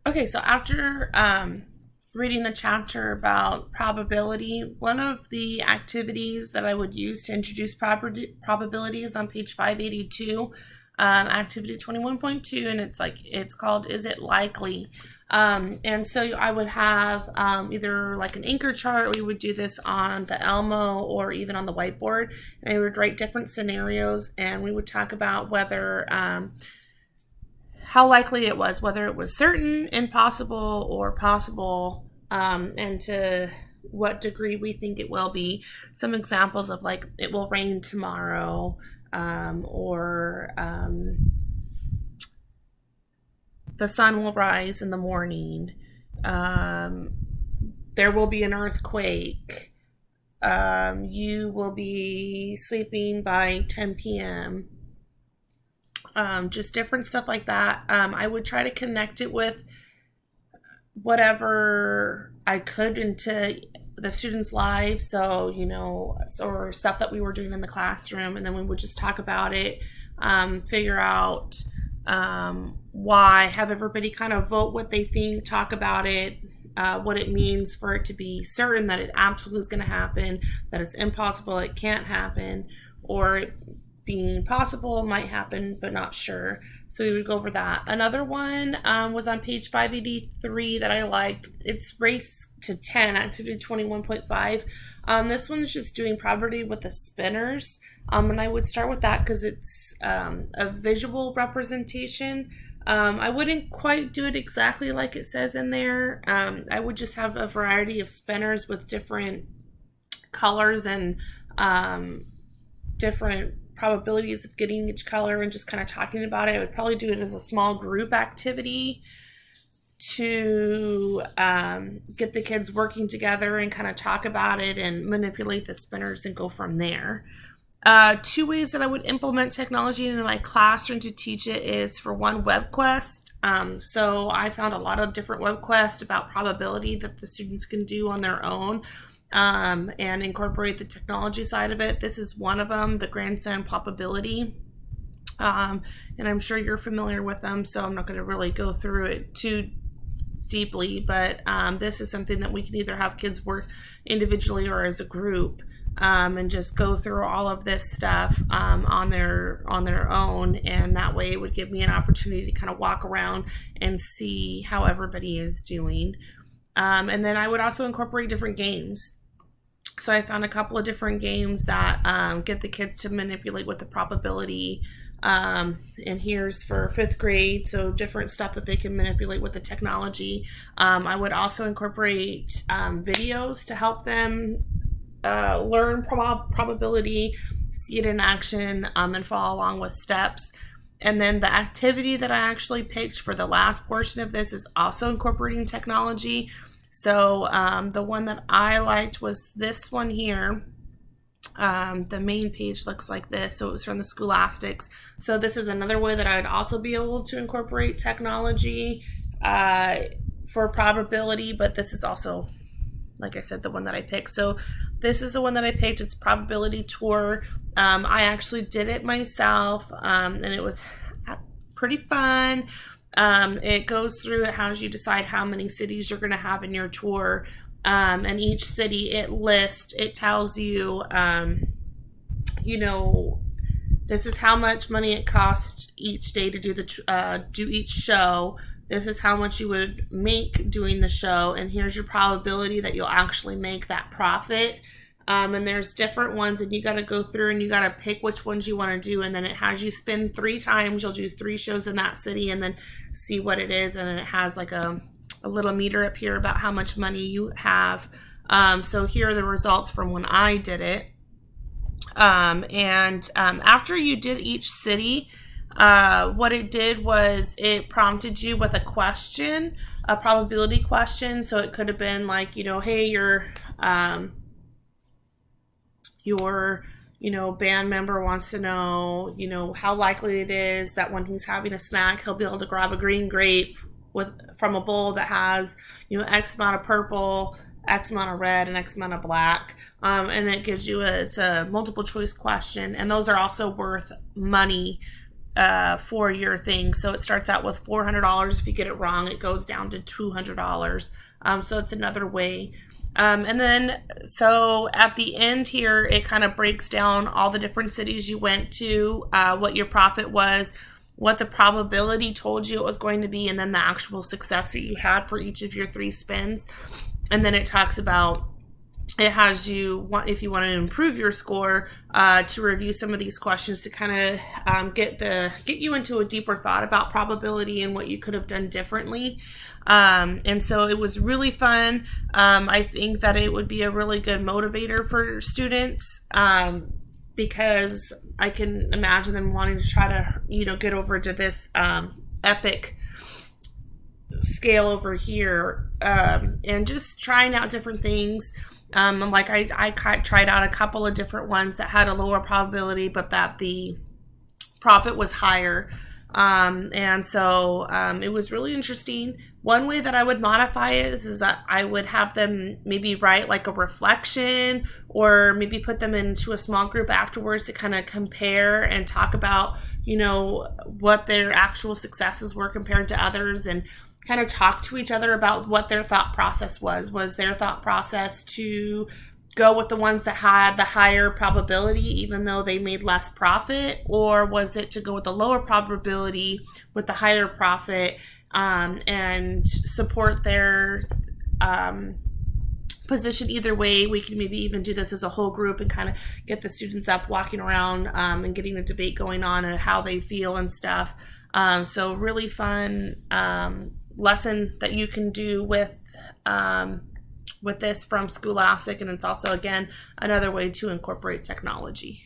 Okay, so after reading the chapter about probability, one of the activities that I would use to introduce probability is on page 582, activity 21.2, and it's called "Is It Likely?" And so I would have either like an anchor chart. We would do this on the Elmo or even on the whiteboard, and I would write different scenarios, and we would talk about whether how likely it was, whether it was certain, impossible, or possible, and to what degree we think it will be. Some examples of like it will rain tomorrow, or the sun will rise in the morning. There will be an earthquake. You will be sleeping by 10 p.m. Just different stuff like that. I would try to connect it with whatever I could into the students' lives. So, or stuff that we were doing in the classroom. And then we would just talk about it, figure out why, have everybody kind of vote what they think, talk about it, what it means for it to be certain that it absolutely is going to happen, that it's impossible, it can't happen, or being possible, might happen, but not sure. So we would go over that. Another one was on page 583 that I liked. It's race to 10, activity 21.5. This one is just doing probability with the spinners. And I would start with that because it's a visual representation. I wouldn't quite do it exactly like it says in there. I would just have a variety of spinners with different colors and different probabilities of getting each color and just kind of talking about it. I would probably do it as a small group activity to get the kids working together and kind of talk about it and manipulate the spinners and go from there. Two ways that I would implement technology in my classroom to teach it is, for one, web quest. So I found a lot of different web quests about probability that the students can do on their own. And incorporate the technology side of it. This is one of them, the grandstand probability. And I'm sure you're familiar with them, so I'm not going to really go through it too deeply, but this is something that we can either have kids work individually or as a group, and just go through all of this stuff on their own, and that way it would give me an opportunity to kind of walk around and see how everybody is doing. And then I would also incorporate different games. So I found a couple of different games that get the kids to manipulate with the probability. And here's for 5th grade, so different stuff that they can manipulate with the technology. I would also incorporate videos to help them learn probability, see it in action, and follow along with steps. And then the activity that I actually picked for the last portion of this is also incorporating technology. So the one that I liked was this one here. The main page looks like this. So it was from the Scholastics. So this is another way that I would also be able to incorporate technology for probability. But this is also, like I said, the one that I picked. So this is the one that I picked. It's probability tour. I actually did it myself, and it was pretty fun. It goes through, it has you decide how many cities you're going to have in your tour, and each city it tells you, this is how much money it costs each day to do each show. This is how much you would make doing the show, and here's your probability that you'll actually make that profit. And there's different ones, and you got to go through and you got to pick which ones you want to do, and then it has you spin 3 times. You'll do 3 shows in that city and then see what it is, and then it has like a little meter up here about how much money you have. So here are the results from when I did it. And after you did each city, what it did was it prompted you with a question, a probability question. So it could have been like, hey, your band member wants to know, how likely it is that when he's having a snack, he'll be able to grab a green grape from a bowl that has, X amount of purple, X amount of red, and X amount of black. And it gives you it's a multiple choice question. And those are also worth money. 4-year thing. So it starts out with $400. If you get it wrong, it goes down to $200. So it's another way. And then, so at the end here, it kind of breaks down all the different cities you went to, what your profit was, what the probability told you it was going to be, and then the actual success that you had for each of your 3 spins. And then it talks about, it has you, if you want to improve your score, to review some of these questions to kind of get you into a deeper thought about probability and what you could have done differently. And so it was really fun. I think that it would be a really good motivator for students, because I can imagine them wanting to try to, get over to this epic scale over here, and just trying out different things. Like I tried out a couple of different ones that had a lower probability, but that the profit was higher. And so it was really interesting. One way that I would modify it is that I would have them maybe write like a reflection, or maybe put them into a small group afterwards to kind of compare and talk about, what their actual successes were compared to others, and kind of talk to each other about what their thought process was. Was their thought process to go with the ones that had the higher probability even though they made less profit, or was it to go with the lower probability with the higher profit, and support their position either way? We can maybe even do this as a whole group and kind of get the students up walking around, and getting a debate going on and how they feel and stuff. So really fun lesson that you can do with this from Scholastic, and it's also, again, another way to incorporate technology.